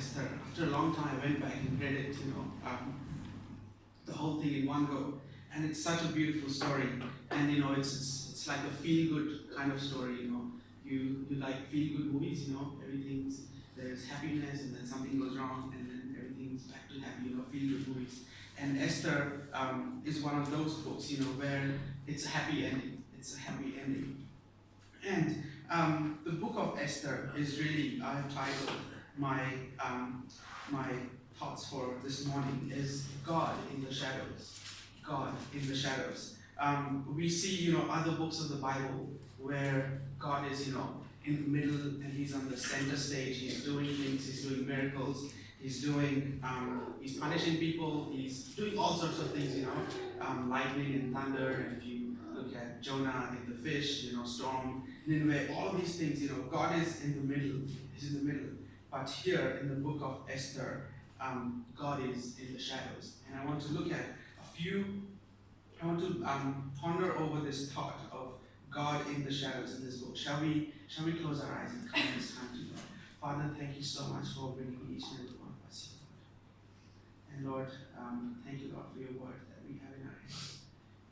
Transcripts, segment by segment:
Esther. After a long time, I went back and read it, the whole thing in one go. And it's such a beautiful story. And it's like a feel-good kind of story. You like feel-good movies. There's happiness, and then something goes wrong, and then everything's back to happy. Feel-good movies. And Esther is one of those books, where it's a happy ending. It's a happy ending. And the book of Esther is really, I've titled my thoughts for this morning is God in the shadows. God in the shadows. We see, other books of the Bible where God is, in the middle, and He's on the center stage. He's doing things. He's doing miracles. He's punishing people. He's doing all sorts of things, lightning and thunder. And if you look at Jonah in the fish, storm, Nineveh, all these things, God is in the middle. He's in the middle. But here in the book of Esther, God is in the shadows. And I want to look at I want to ponder over this thought of God in the shadows in this book. Shall we close our eyes and come this time to God? Father, thank you so much for bringing each and every one of us here, Lord. And Lord, thank you, Lord, for your word that we have in our hands.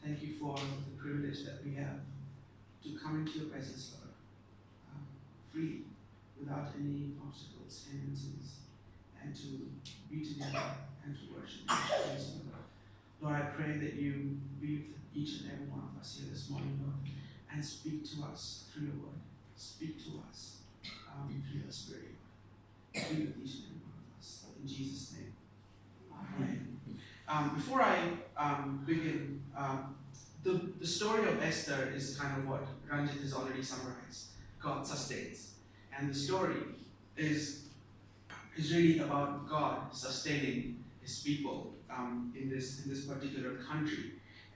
Thank you for the privilege that we have to come into your presence, Lord, freely, without any obstacles, hindrances, and to be together and to worship you. Lord, I pray that you be with each and every one of us here this morning, Lord, and speak to us through your word. Speak to us through your spirit. Be with each and every one of us. In Jesus' name. Amen. Before I begin, the story of Esther is kind of what Ranjit has already summarized. God sustains. And the story is really about God sustaining His people in this particular country.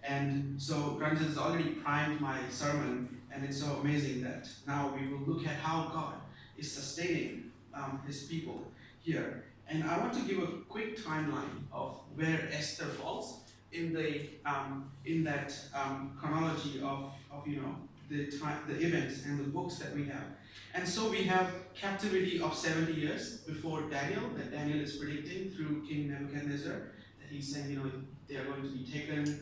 And so Ranjit has already primed my sermon, and it's so amazing that now we will look at how God is sustaining His people here. And I want to give a quick timeline of where Esther falls in that chronology of the events and the books that we have. And so we have captivity of 70 years before Daniel, that Daniel is predicting through King Nebuchadnezzar, that he's saying, they are going to be taken,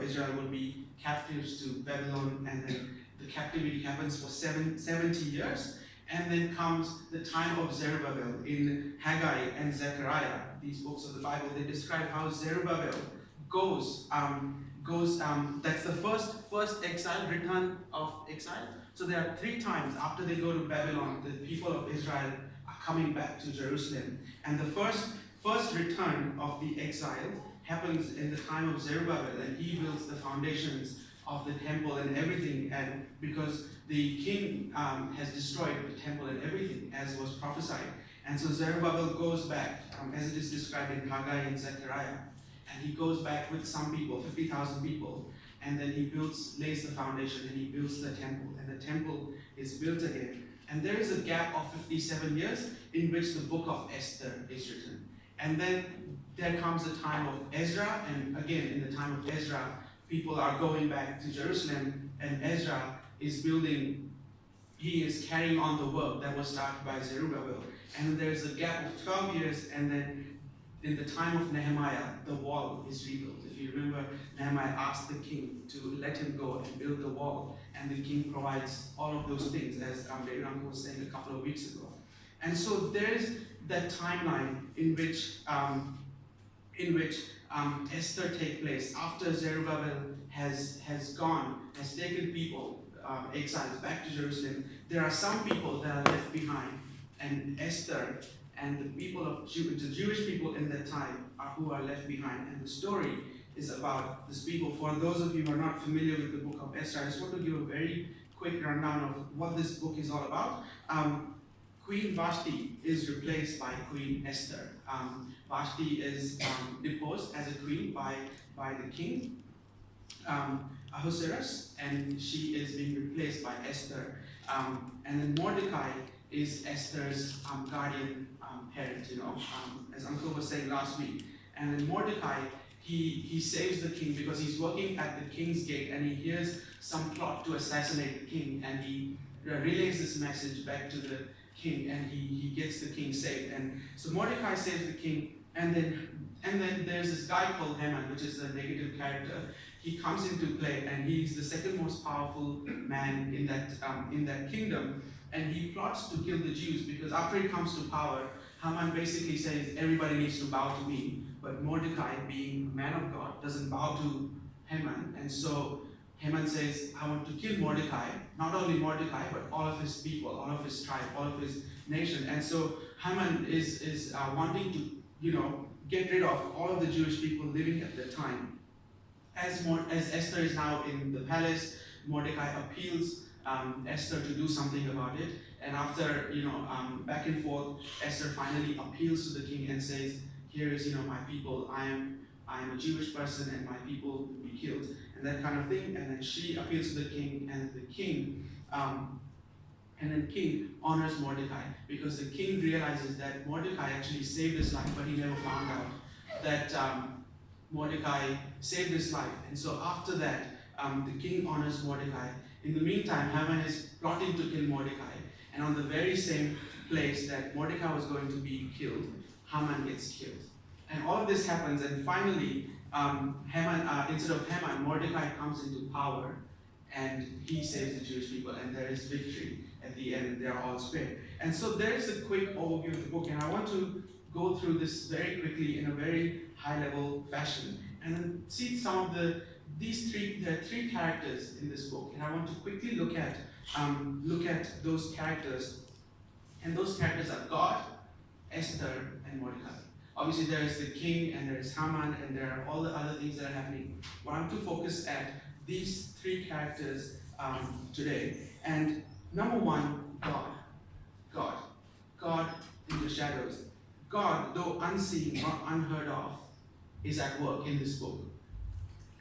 Israel will be captives to Babylon, and then the captivity happens for 70 years. And then comes the time of Zerubbabel. In Haggai and Zechariah, these books of the Bible, they describe how Zerubbabel goes, that's the first exile, return of exile. So there are 3 times after they go to Babylon, the people of Israel are coming back to Jerusalem. And the first return of the exile happens in the time of Zerubbabel, and he builds the foundations of the temple and everything, and because the king has destroyed the temple and everything, as was prophesied. And so Zerubbabel goes back, as it is described in Haggai and Zechariah, and he goes back with some people, 50,000 people, and then he lays the foundation, and he builds the temple, and the temple is built again. And there is a gap of 57 years in which the book of Esther is written. And then there comes the time of Ezra, and again, in the time of Ezra, people are going back to Jerusalem, and Ezra is he is carrying on the work that was started by Zerubbabel. And there's a gap of 12 years, and then in the time of Nehemiah, the wall is rebuilt. If you remember, Nehemiah asked the king to let him go and build the wall, and the king provides all of those things, as David Uncle was saying a couple of weeks ago. And so there is that timeline in which Esther takes place after Zerubbabel has taken people, exiles, back to Jerusalem. There are some people that are left behind, and Esther and the people of the Jewish people in that time who are left behind. And the story is about these people. For those of you who are not familiar with the book of Esther, I just want to give a very quick rundown of what this book is all about. Queen Vashti is replaced by Queen Esther. Vashti is deposed as a queen by the king Ahasuerus, and she is being replaced by Esther. And then Mordecai is Esther's guardian parent, as Uncle was saying last week. And then Mordecai, he saves the king because he's working at the king's gate, and he hears some plot to assassinate the king, and he relays this message back to king, and he gets the king saved. And so Mordecai saves the king, and then there's this guy called Haman, which is a negative character. He comes into play, and he's the second most powerful man in that kingdom, and he plots to kill the Jews because after he comes to power, Haman basically says everybody needs to bow to me, but Mordecai, being a man of God, doesn't bow to Haman, and so Haman says, I want to kill Mordecai, not only Mordecai, but all of his people, all of his tribe, all of his nation. And so Haman is wanting to, get rid of all of the Jewish people living at the time. As Esther is now in the palace, Mordecai appeals Esther to do something about it. And after, back and forth, Esther finally appeals to the king and says, here is, my people, I am a Jewish person and my people will be killed, and that kind of thing. And then she appeals to the king, and the king, honors Mordecai, because the king realizes that Mordecai actually saved his life, but he never found out that Mordecai saved his life. And so after that, the king honors Mordecai. In the meantime, Haman is plotting to kill Mordecai, and on the very same place that Mordecai was going to be killed, Haman gets killed. And all of this happens, and finally, instead of Haman, Mordecai comes into power, and he saves the Jewish people, and there is victory at the end. They are all spared. And so there is a quick overview of the book, and I want to go through this very quickly in a very high-level fashion, and then see some of there are three characters in this book, and I want to quickly look at those characters, and those characters are God, Esther, and Mordecai. Obviously, there is the king, and there is Haman, and there are all the other things that are happening. But I'm to focus at these three characters today. And number one, God in the shadows. God, though unseen or unheard of, is at work in this book.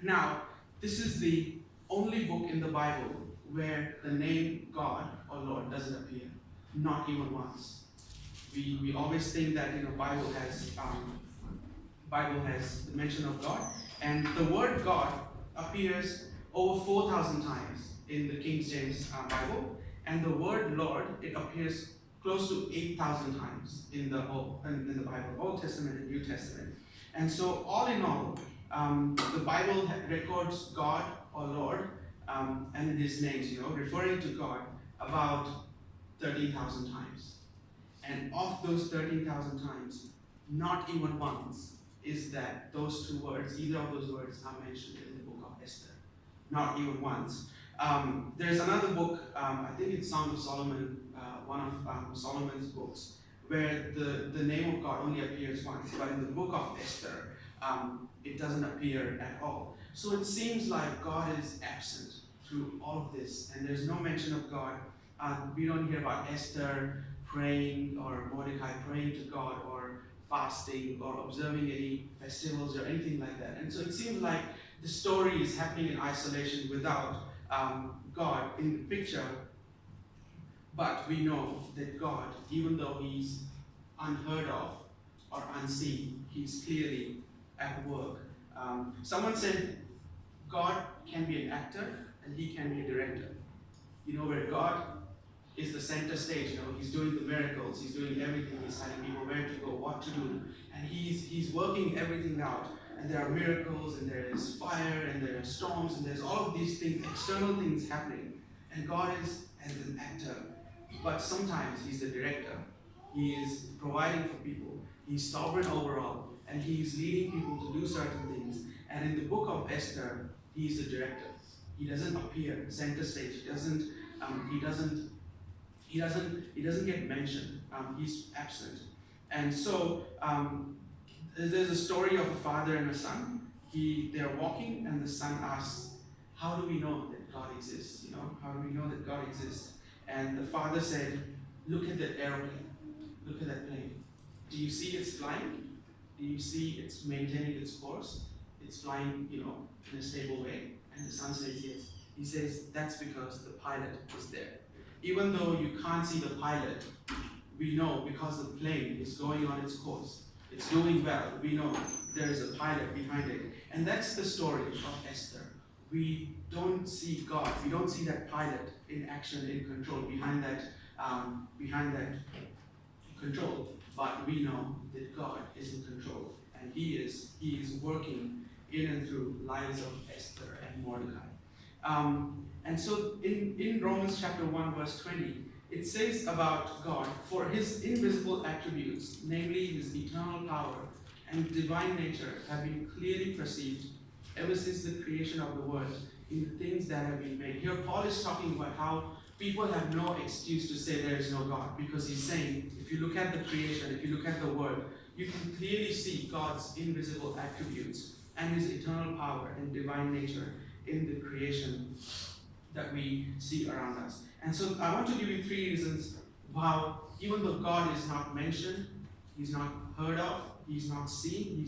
Now, this is the only book in the Bible where the name God or Lord doesn't appear, not even once. We always think that Bible has the mention of God, and the word God appears over 4,000 times in the King James Bible, and the word Lord, it appears close to 8,000 times in the Bible, Old Testament and New Testament. And so all in all, the Bible records God or Lord and His names, referring to God about 13,000 times. And of those 13,000 times, not even once is that those two words, either of those words, are mentioned in the book of Esther. Not even once. There's another book, I think it's Song of Solomon, one of Solomon's books, where the name of God only appears once, but in the book of Esther, it doesn't appear at all. So it seems like God is absent through all of this, and there's no mention of God. We don't hear about Esther praying or Mordecai praying to God or fasting or observing any festivals or anything like that. And so it seems like the story is happening in isolation without God in the picture. But we know that God, even though He's unheard of or unseen, He's clearly at work. Someone said God can be an actor and He can be a director. Where God is the center stage, He's doing the miracles, He's doing everything, He's telling people where to go, what to do, and He's working everything out. And there are miracles, and there is fire, and there are storms, and there's all of these things, external things happening. And God is as an actor, but sometimes He's the director. He is providing for people. He's sovereign overall, and He's leading people to do certain things. And in the book of Esther, He's the director. He doesn't appear center stage. He doesn't get mentioned. He's absent. And so there's a story of a father and a son. They're walking, and the son asks, how do we know that God exists? How do we know that God exists? And the father said, look at that airplane. Look at that plane. Do you see it's flying? Do you see it's maintaining its course? It's flying, in a stable way. And the son says yes. He says that's because the pilot is there. Even though you can't see the pilot, we know because the plane is going on its course. It's doing well. We know there is a pilot behind it. And that's the story of Esther. We don't see God. We don't see that pilot in action, in control behind that behind that control, but we know that God is in control, and He is working in and through lives of Esther and Mordecai. And so in Romans chapter 1 verse 20, it says about God, for His invisible attributes, namely His eternal power and divine nature, have been clearly perceived ever since the creation of the world in the things that have been made. Here Paul is talking about how people have no excuse to say there is no God, because he's saying, if you look at the creation, if you look at the world, you can clearly see God's invisible attributes and His eternal power and divine nature in the creation that we see around us. And so I want to give you 3 reasons how, even though God is not mentioned, He's not heard of, He's not seen,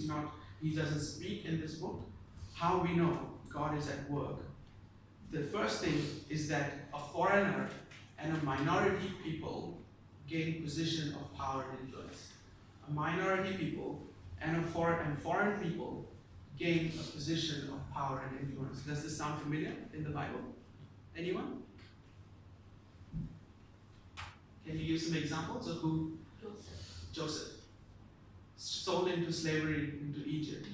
He doesn't speak in this book, how we know God is at work. The first thing is that a foreigner and a minority people gain position of power and influence. A minority people and foreign people gain a position of power and influence. Does this sound familiar in the Bible? Anyone? Can you give some examples of who? Joseph. Sold into slavery into Egypt,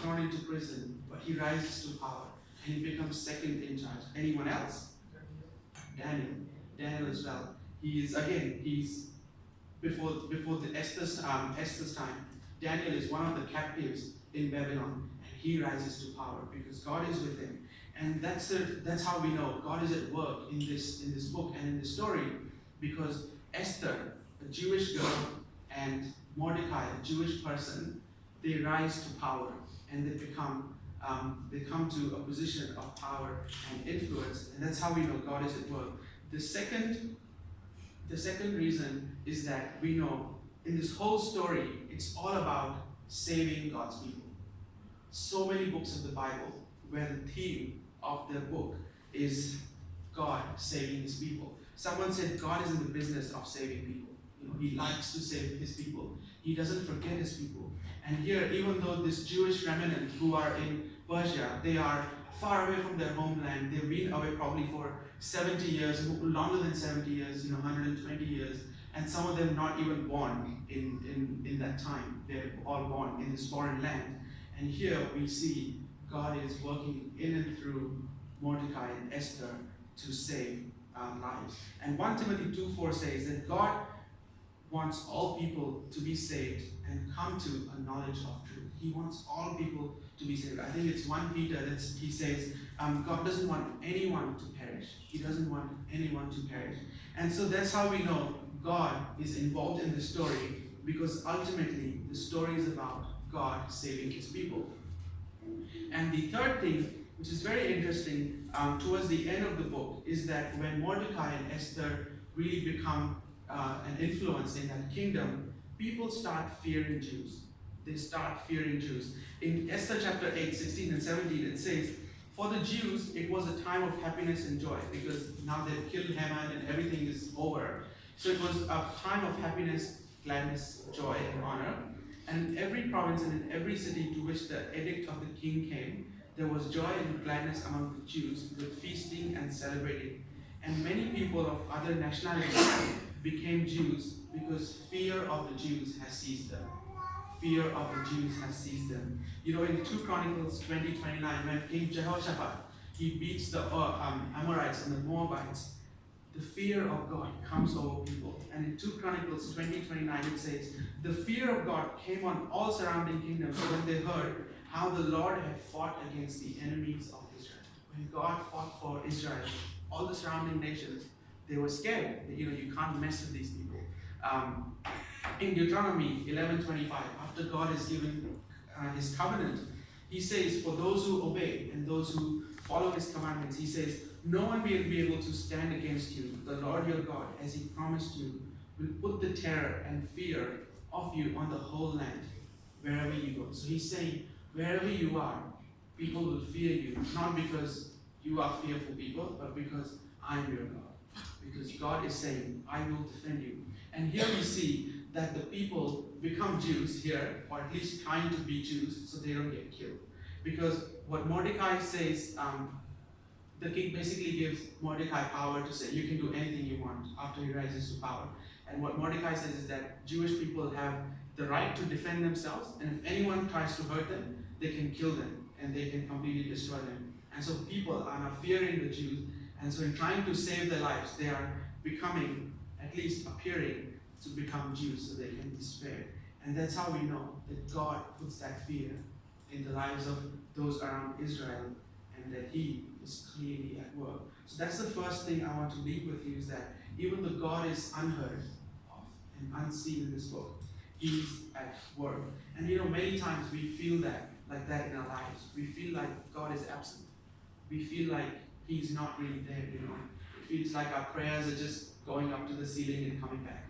thrown into prison, but he rises to power and he becomes second in charge. Anyone else? Daniel as well. He's before the Esther's time. Daniel is one of the captives in Babylon, and he rises to power because God is with him. And that's how we know God is at work in this book and in this story, because Esther, a Jewish girl, and Mordecai, a Jewish person, they rise to power and they come to a position of power and influence, and that's how we know God is at work. The second reason is that we know in this whole story, it's all about saving God's people. So many books of the Bible where the theme of the book is God saving His people. Someone said God is in the business of saving people. He likes to save His people. He doesn't forget His people. And here, even though this Jewish remnant who are in Persia, they are far away from their homeland. They've been away probably for 70 years, longer than 70 years, 120 years. And some of them not even born in that time. They're all born in this foreign land. And here we see God is working in and through Mordecai and Esther to save lives. And 1 Timothy 2:4 says that God wants all people to be saved and come to a knowledge of truth. He wants all people to be saved. I think it's 1 Peter that he says, God doesn't want anyone to perish. He doesn't want anyone to perish. And so that's how we know God is involved in the story, because ultimately the story is about God saving His people. And the third thing, which is very interesting, towards the end of the book, is that when Mordecai and Esther really become an influence in that kingdom, people start fearing Jews. They start fearing Jews. In Esther chapter 8, 16 and 17, it says, for the Jews, it was a time of happiness and joy, because now they've killed Haman and everything is over. So it was a time of happiness, gladness, joy, and honor. And in every province and in every city to which the edict of the king came, there was joy and gladness among the Jews, with feasting and celebrating. And many people of other nationalities became Jews, because fear of the Jews has seized them. Fear of the Jews has seized them. In 2 Chronicles 20:29, when King Jehoshaphat, he beats the Amorites and the Moabites, the fear of God comes over people. And in 2 Chronicles 20:29, it says, the fear of God came on all surrounding kingdoms when they heard how the Lord had fought against the enemies of Israel. When God fought for Israel, all the surrounding nations, they were scared. You can't mess with these people. In Deuteronomy 11:25, after God has given His covenant, He says, for those who obey and those who follow His commandments, He says, no one will be able to stand against you. The Lord your God, as He promised you, will put the terror and fear of you on the whole land, wherever you go. So He's saying, wherever you are, people will fear you, not because you are fearful people, but because I am your God. Because God is saying, I will defend you. And here we see that the people become Jews here, or at least trying to be Jews, so they don't get killed. Because what Mordecai says the king basically gives Mordecai power to say, you can do anything you want after he rises to power. And what Mordecai says is that Jewish people have the right to defend themselves, and if anyone tries to hurt them, they can kill them and they can completely destroy them. And so people are now fearing the Jews, and so in trying to save their lives, they are becoming, at least appearing to become Jews so they can be spared. And that's how we know that God puts that fear in the lives of those around Israel, and that He is clearly at work. So that's the first thing I want to leave with you, is that even though God is unheard of and unseen in this book, He's at work. And many times we feel that, like that in our lives. We feel like God is absent. We feel like He's not really there, It feels like our prayers are just going up to the ceiling and coming back,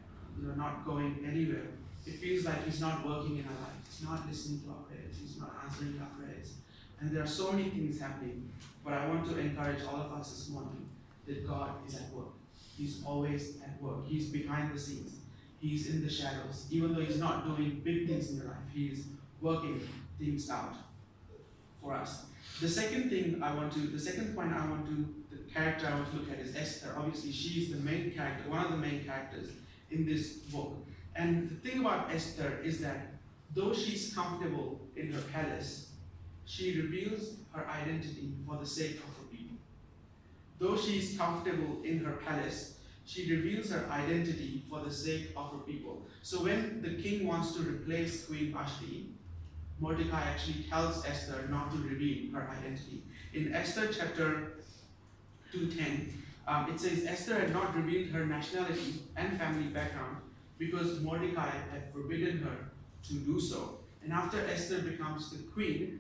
not going anywhere. It feels like He's not working in our lives. He's not listening to our prayers. He's not answering our prayers. And there are so many things happening. But I want to encourage all of us this morning that God is at work. He's always at work. He's behind the scenes. He's in the shadows. Even though He's not doing big things in your life, He is working things out for us. The second point I want to, the character I want to look at is Esther. Obviously, she is the main character, one of the main characters in this book. And the thing about Esther is that though she's comfortable in her palace, she reveals her identity for the sake of her people. Though she's comfortable in her palace, she reveals her identity for the sake of her people. So when the king wants to replace Queen Vashti, Mordecai actually tells Esther not to reveal her identity. In Esther chapter 2:10, it says Esther had not revealed her nationality and family background because Mordecai had forbidden her to do so. And after Esther becomes the queen,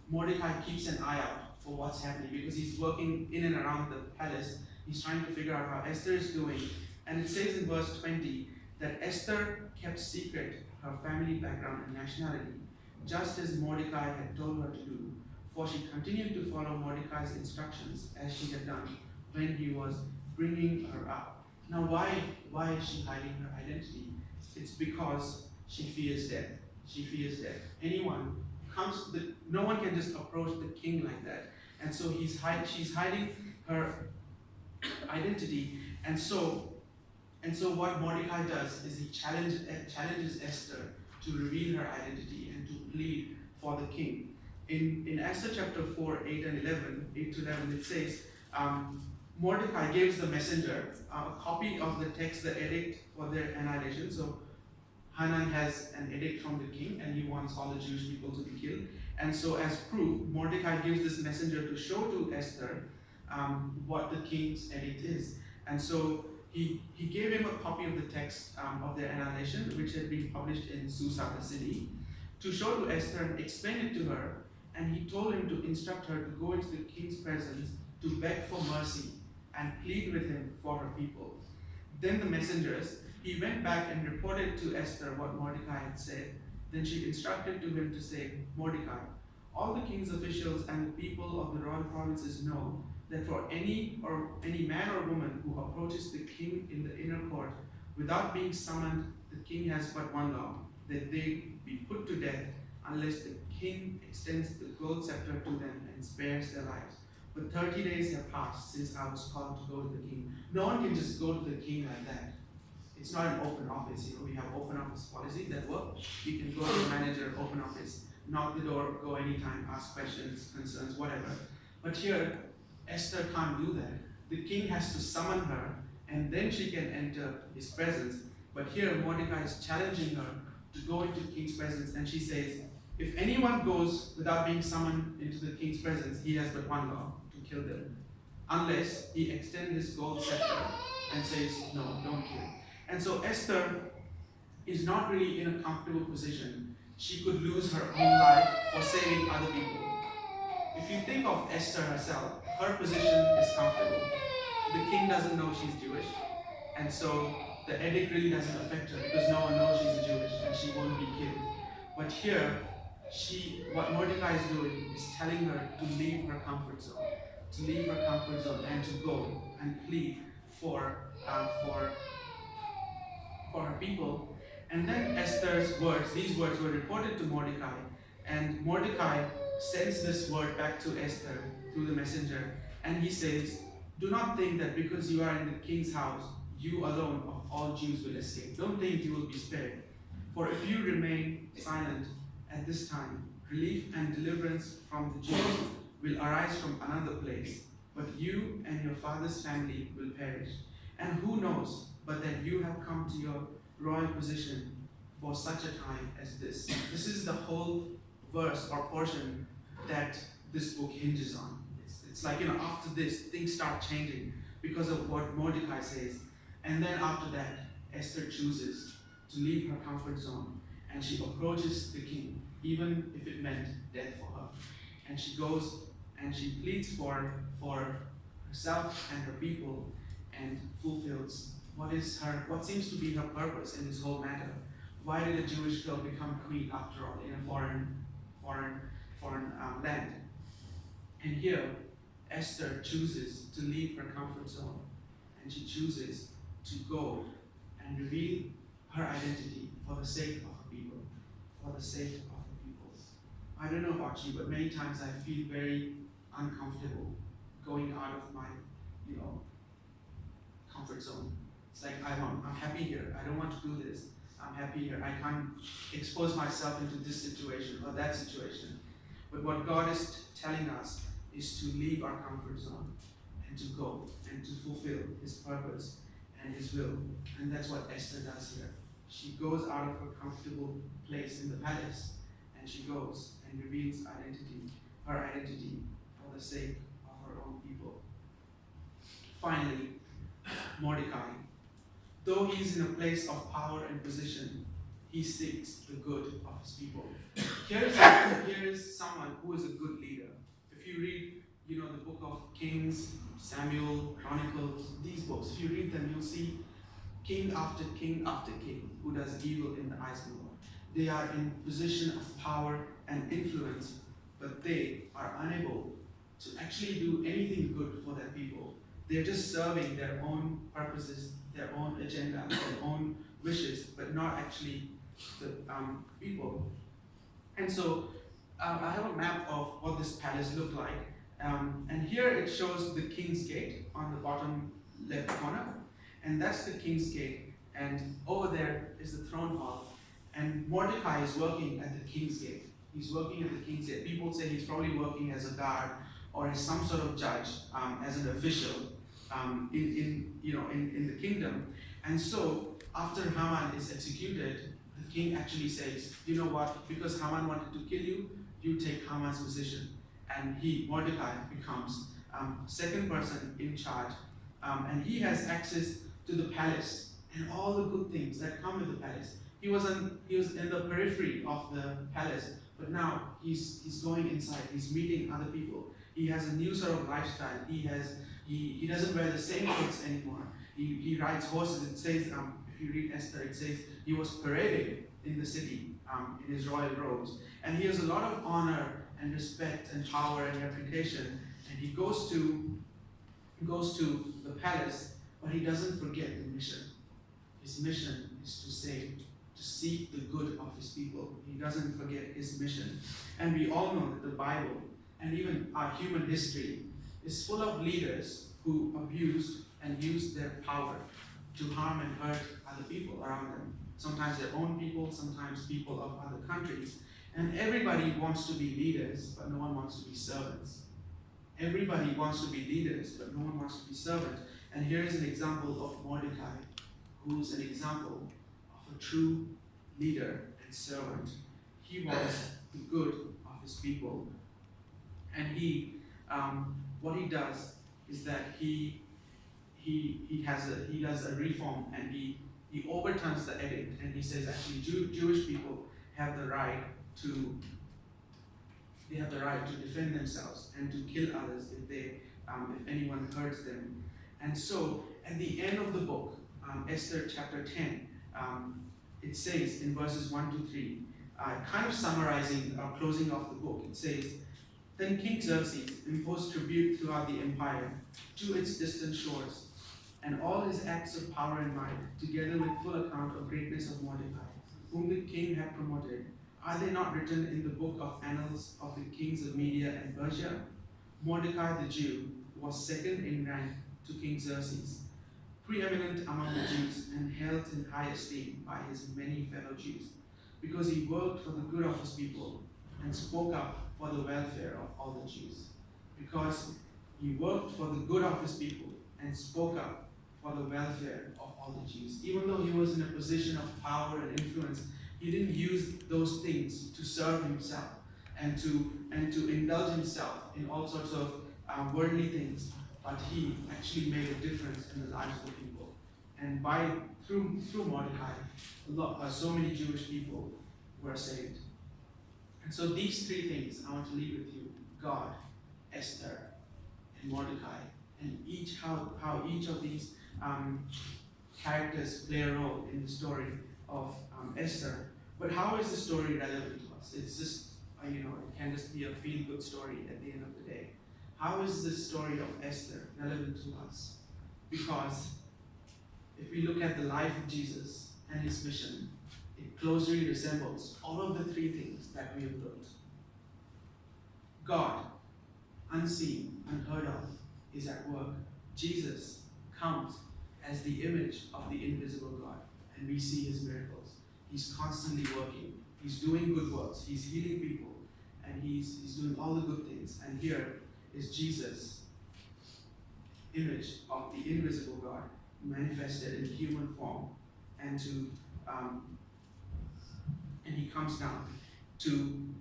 Mordecai keeps an eye out for what's happening because he's working in and around the palace. He's trying to figure out how Esther is doing. And it says in verse 20 that Esther kept secret her family background and nationality, just as Mordecai had told her to do, for she continued to follow Mordecai's instructions as she had done when he was bringing her up. Now, why is she hiding her identity? It's because she fears death. She fears death. No one can just approach the king like that. And so she's hiding her identity. And so what Mordecai does is he challenges Esther to reveal her identity and to plead for the king. In Esther chapter 4, 8 to 11, it says, Mordecai gives the messenger a copy of the text, the edict for their annihilation. So Hanan has an edict from the king and he wants all the Jewish people to be killed. And so as proof, Mordecai gives this messenger to show to Esther what the king's edict is. And so he gave him a copy of the text of their annihilation, which had been published in Susa, the city, to show to Esther and explain it to her. And he told him to instruct her to go into the king's presence to beg for mercy and plead with him for her people. Then the messengers, he went back and reported to Esther what Mordecai had said. Then she instructed to him to say, Mordecai, all the king's officials and the people of the royal provinces know that for any man or woman who approaches the king in the inner court without being summoned, the king has but one law, that they be put to death unless the king extends the gold scepter to them and spares their lives. But 30 days have passed since I was called to go to the king. No one can just go to the king like that. It's not an open office. We have open office policies that work. You can go to the manager, open office, knock the door, go anytime, ask questions, concerns, whatever. But here, Esther can't do that. The king has to summon her, and then she can enter his presence. But here, Mordecai is challenging her to go into the king's presence, and she says, if anyone goes without being summoned into the king's presence, he has but one law, to kill them. Unless he extends his gold scepter and says, no, don't kill. And so Esther is not really in a comfortable position. She could lose her own life for saving other people. If you think of Esther herself, her position is comfortable. The king doesn't know she's Jewish, and so the edict really doesn't affect her because no one knows she's Jewish and she won't be killed. But here, what Mordecai is doing is telling her to leave her comfort zone, and to go and plead for her people. And then Esther's words, these words were reported to Mordecai, and Mordecai sends this word back to Esther through the messenger. And he says, do not think that because you are in the king's house, you alone of all Jews will escape. Don't think you will be spared. For if you remain silent at this time, relief and deliverance from the Jews will arise from another place, but you and your father's family will perish. And who knows but that you have come to your royal position for such a time as this. This is the whole verse or portion that this book hinges on. It's like, after this, things start changing because of what Mordecai says. And then after that, Esther chooses to leave her comfort zone and she approaches the king, even if it meant death for her. And she goes and she pleads for herself and her people and fulfills what seems to be her purpose in this whole matter. Why did a Jewish girl become queen after all in a foreign land? And here, Esther chooses to leave her comfort zone, and she chooses to go and reveal her identity for the sake of her people, for the sake of her people. I don't know about you, but many times I feel very uncomfortable going out of my, comfort zone. It's like I'm happy here. I don't want to do this. I'm happy here. I can't expose myself into this situation or that situation. But what God is telling us is to leave our comfort zone and to go and to fulfill His purpose and His will. And that's what Esther does here. She goes out of her comfortable place in the palace and she goes and reveals her identity for the sake of her own people. Finally, Mordecai. Though he is in a place of power and position, he seeks the good of his people. Here is someone who is a good leader. If you read, the book of Kings, Samuel, Chronicles, these books, if you read them, you'll see king after king after king who does evil in the eyes of the Lord. They are in position of power and influence, but they are unable to actually do anything good for their people. They're just serving their own purposes, their own agenda, their own wishes, but not actually the people. And so I have a map of what this palace looked like. And here it shows the King's Gate on the bottom left corner. And that's the King's Gate. And over there is the throne hall. And Mordecai is working at the King's Gate. He's working at the King's Gate. People say he's probably working as a guard or as some sort of judge, as an official in the kingdom. And so after Haman is executed, the king actually says, you know what, because Haman wanted to kill you, you take Haman's position. And Mordecai, becomes second person in charge. And he has access to the palace and all the good things that come with the palace. He was in the periphery of the palace, but now he's going inside. He's meeting other people. He has a new sort of lifestyle. He doesn't wear the same clothes anymore. He rides horses. It says, if you read Esther, it says he was paraded in the city in his royal robes. And he has a lot of honor and respect and power and reputation. And he goes to the palace, but he doesn't forget the mission. His mission is to save, to seek the good of his people. He doesn't forget his mission. And we all know that the Bible and even our human history is full of leaders who abused and used their power to harm and hurt other people around them. Sometimes their own people, sometimes people of other countries. And everybody wants to be leaders, but no one wants to be servants. Everybody wants to be leaders, but no one wants to be servants. And here is an example of Mordecai, who is an example of a true leader and servant. He wants the good of his people. And what he does is that he does a reform, and he overturns the edict, and he says actually Jewish people have the right to defend themselves and to kill others if anyone hurts them. And so at the end of the book, Esther chapter 10, it says in verses 1 to 3, kind of summarizing or closing off the book, it says, then King Xerxes imposed tribute throughout the empire to its distant shores, and all his acts of power and might, together with full account of greatness of Mordecai, whom the king had promoted, are they not written in the book of annals of the kings of Media and Persia? Mordecai the Jew was second in rank to King Xerxes, preeminent among the Jews, and held in high esteem by his many fellow Jews, because he worked for the good of his people and spoke up for the welfare of all the Jews. Because he worked for the good of his people and spoke up for the welfare of all the Jews. Even though he was in a position of power and influence, he didn't use those things to serve himself and to indulge himself in all sorts of worldly things, but he actually made a difference in the lives of the people. And through Mordecai, so many Jewish people were saved. And so these three things I want to leave with you: God, Esther, and Mordecai, and how each of these characters play a role in the story of Esther. But how is the story relevant to us? It's just, it can just be a feel-good story at the end of the day. How is the story of Esther relevant to us? Because if we look at the life of Jesus and his mission, it closely resembles all of the three things that we have looked. God, unseen, unheard of, is at work. Jesus comes as the image of the invisible God, and we see his miracles. He's constantly working. He's doing good works. He's healing people, and he's doing all the good things. And here is Jesus, image of the invisible God, manifested in human form, and and he comes down to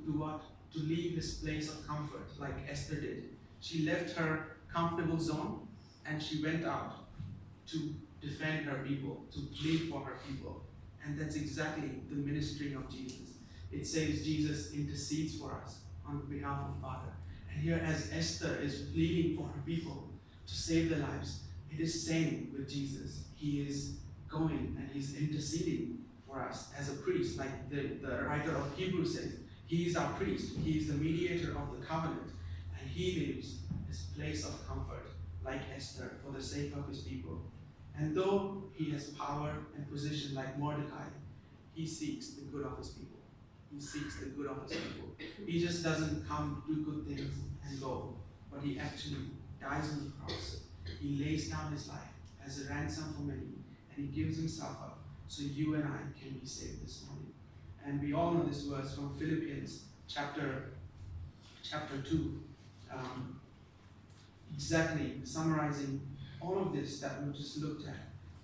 what? To leave his place of comfort, like Esther did. She left her comfortable zone and she went out to defend her people, to plead for her people. And that's exactly the ministry of Jesus. It says Jesus intercedes for us on behalf of Father. And here, as Esther is pleading for her people to save their lives, it is same with Jesus. He is going and he's interceding for us as a priest, like the writer of Hebrews says. He is our priest. He is the mediator of the covenant. And he leaves his place of comfort, like Esther, for the sake of his people. And though he has power and position like Mordecai, he seeks the good of his people. He seeks the good of his people. He just doesn't come, do good things, and go. But he actually dies on the cross. He lays down his life as a ransom for many, and he gives himself up so you and I can be saved this morning. And we all know this verse from Philippians chapter 2, exactly summarizing all of this that we just looked at.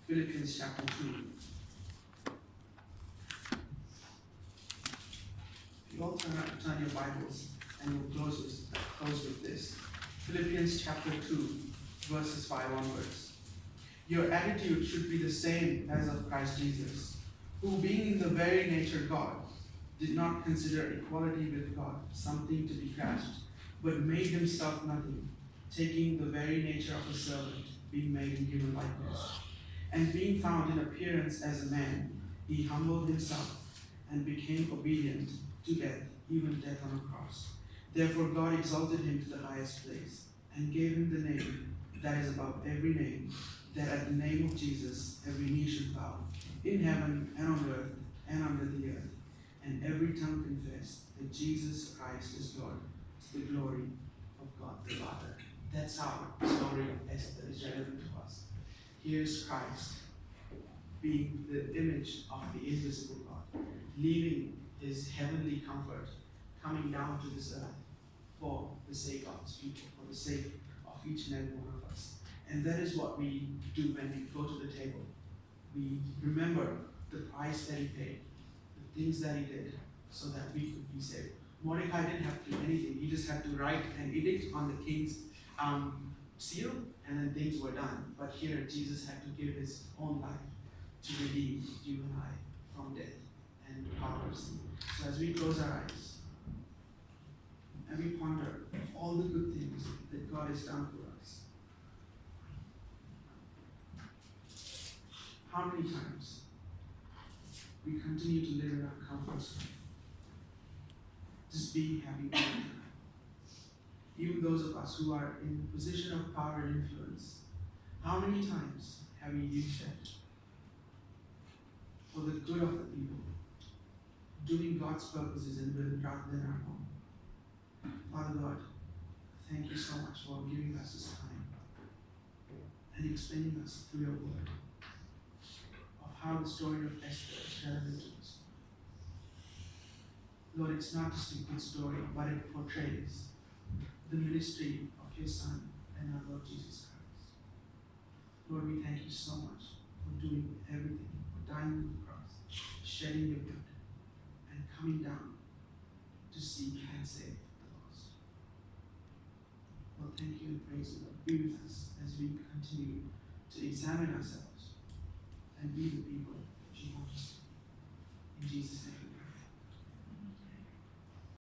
Philippians chapter 2. You all turn your Bibles and we'll close with this. Philippians chapter 2, verses 5 onwards. Your attitude should be the same as of Christ Jesus, who being in the very nature God, did not consider equality with God something to be grasped, but made himself nothing, taking the very nature of a servant, being made in human likeness. And being found in appearance as a man, he humbled himself and became obedient to death, even death on a cross. Therefore God exalted him to the highest place, and gave him the name that is above every name, that at the name of Jesus every knee should bow, in heaven and on earth and under the earth, and every tongue confess that Jesus Christ is Lord, to the glory of God the Father. That's how the story of Esther is relevant to us. Here's Christ being the image of the invisible God, leaving his heavenly comfort, coming down to this earth for the sake of his people, for the sake of each and every one of us. And that is what we do when we go to the table. We remember the price that he paid, the things that he did, so that we could be saved. Mordecai didn't have to do anything. He just had to write an edict on the king's seal, and then things were done. But here, Jesus had to give his own life to redeem you and I from death and the power of sin. So as we close our eyes and we ponder all the good things that God has done for us, how many times we continue to live in our comfort zone, just being happy all the time. Even those of us who are in a position of power and influence, how many times have we used that for the good of the people, doing God's purposes and will rather than our own? Father God, Thank you so much for giving us this time and explaining us through your word of how the story of Esther is relevant to us. Lord, it's not just a good story, but it portrays the ministry of your Son and our Lord Jesus Christ. Lord, we thank you so much for doing everything, for dying on the cross, shedding your blood, and coming down to seek and save the lost. Lord, thank you and praise you, Lord. Be with us as we continue to examine ourselves and be the people that you want us to be. In Jesus' name.